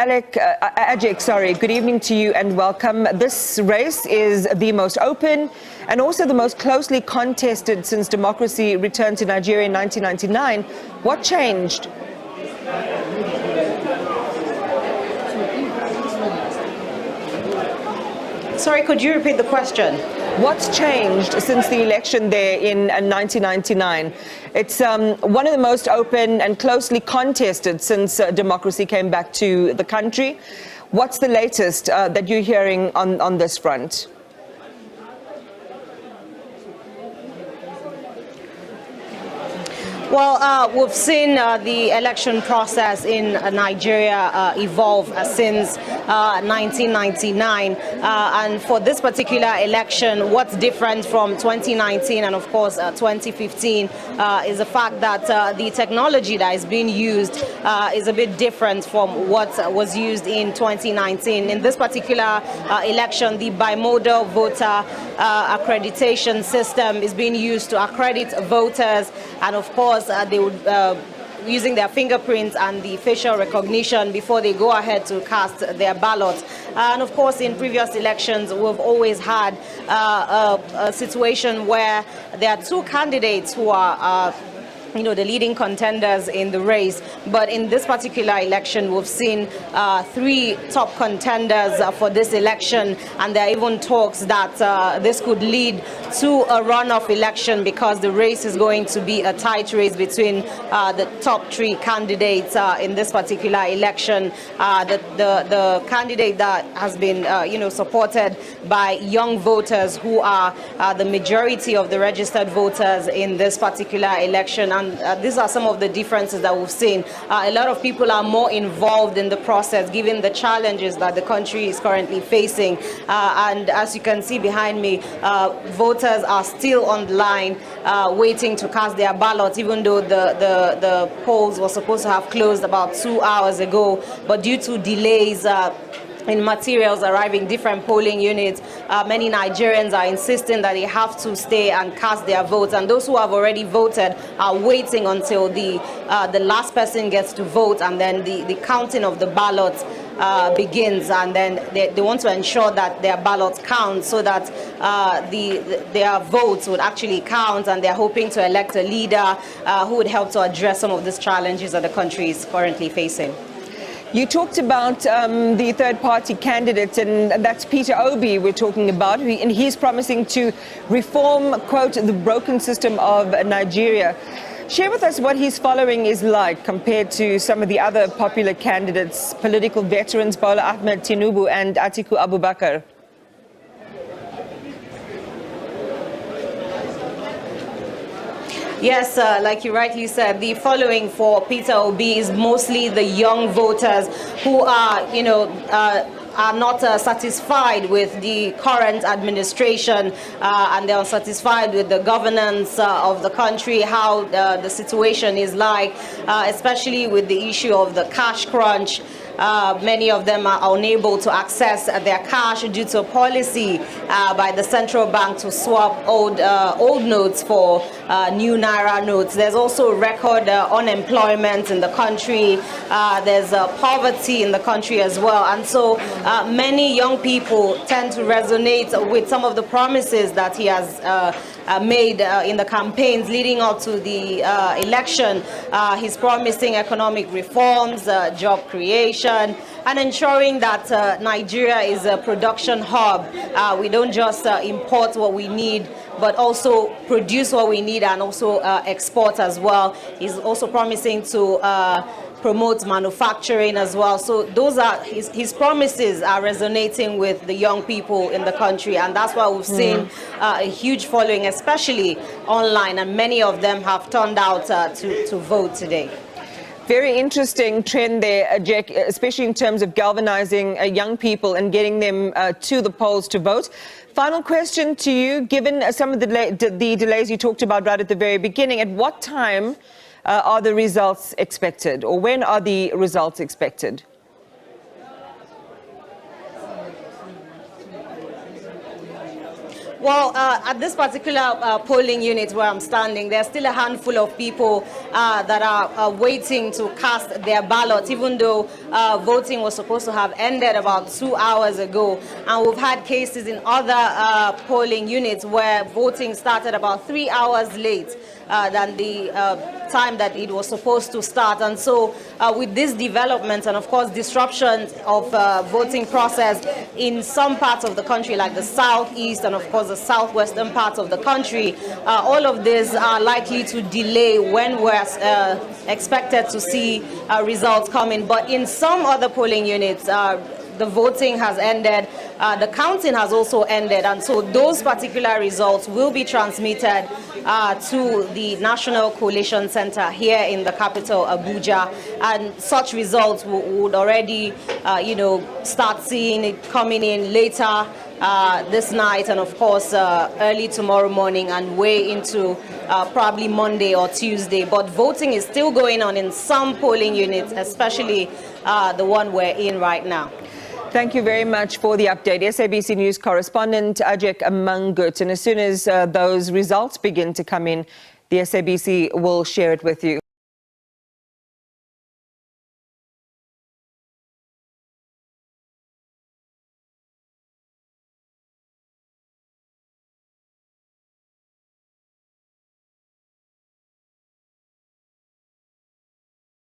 Ajik, good evening to you and welcome. This race is the most open and also the most closely contested since democracy returned to Nigeria in 1999. What changed? Sorry, could you repeat the question? What's changed since the election there in 1999? It's one of the most open and closely contested since democracy came back to the country. What's the latest that you're hearing on this front? Well, we've seen the election process in Nigeria evolve since 1999. And for this particular election, what's different from 2019 and, of course, 2015 is the fact that the technology that is being used is a bit different from what was used in 2019. In this particular election, the bimodal voter accreditation system is being used to accredit voters, and, of course, they would using their fingerprints and the facial recognition before they go ahead to cast their ballots. And of course, in previous elections, we've always had a situation where there are two candidates who are the leading contenders in the race. But in this particular election, we've seen three top contenders for this election, and there are even talks that this could lead to a runoff election because the race is going to be a tight race between the top three candidates in this particular election. The candidate that has been supported by young voters who are the majority of the registered voters in this particular election. And these are some of the differences that we've seen. A lot of people are more involved in the process given the challenges that the country is currently facing. And as you can see behind me, voters are still on the line waiting to cast their ballots, even though the polls were supposed to have closed about 2 hours ago. But due to delays in materials arriving different polling units, many Nigerians are insisting that they have to stay and cast their votes, and those who have already voted are waiting until the last person gets to vote, and then the counting of the ballots begins, and then they want to ensure that their ballots count so that their votes would actually count, and they're hoping to elect a leader who would help to address some of these challenges that the country is currently facing. You talked about the third-party candidate, and that's Peter Obi we're talking about, and he's promising to reform, quote, the broken system of Nigeria. Share with us what his following is like compared to some of the other popular candidates, political veterans Bola Ahmed Tinubu and Atiku Abubakar. Yes, like you rightly said, the following for Peter Obi is mostly the young voters who are, are not satisfied with the current administration, and they're unsatisfied with the governance of the country, how the situation is like, especially with the issue of the cash crunch. Many of them are unable to access their cash due to a policy by the central bank to swap old notes for new Naira notes. There's also record unemployment in the country. There's poverty in the country as well. And so many young people tend to resonate with some of the promises that he has made in the campaigns leading up to the election. He's promising economic reforms, job creation, and ensuring that Nigeria is a production hub. We don't just import what we need, but also produce what we need and also export as well. He's also promising to promote manufacturing as well. So those are his promises are resonating with the young people in the country, and that's why we've seen a huge following, especially online, and many of them have turned out to vote today. Very interesting trend there, Jack, especially in terms of galvanizing young people and getting them to the polls to vote. Final question to you, given some of the delays you talked about right at the very beginning, at what time are the results expected, or when are the results expected? Well, at this particular polling unit where I'm standing, there's still a handful of people that are waiting to cast their ballot, even though voting was supposed to have ended about 2 hours ago. And we've had cases in other polling units where voting started about 3 hours late than the time that it was supposed to start. And so with these developments and, of course, disruptions of voting process in some parts of the country, like the southeast and, of course, the southwestern parts of the country, all of these are likely to delay when we're expected to see results coming. But in some other polling units, the voting has ended, the counting has also ended, and so those particular results will be transmitted to the National Coalition Center here in the capital, Abuja, and such results would already, start seeing it coming in later this night, and of course early tomorrow morning, and way into probably Monday or Tuesday. But voting is still going on in some polling units, especially the one we're in right now. Thank you very much for the update. SABC News correspondent Ajek Mangut. And as soon as those results begin to come in, the SABC will share it with you.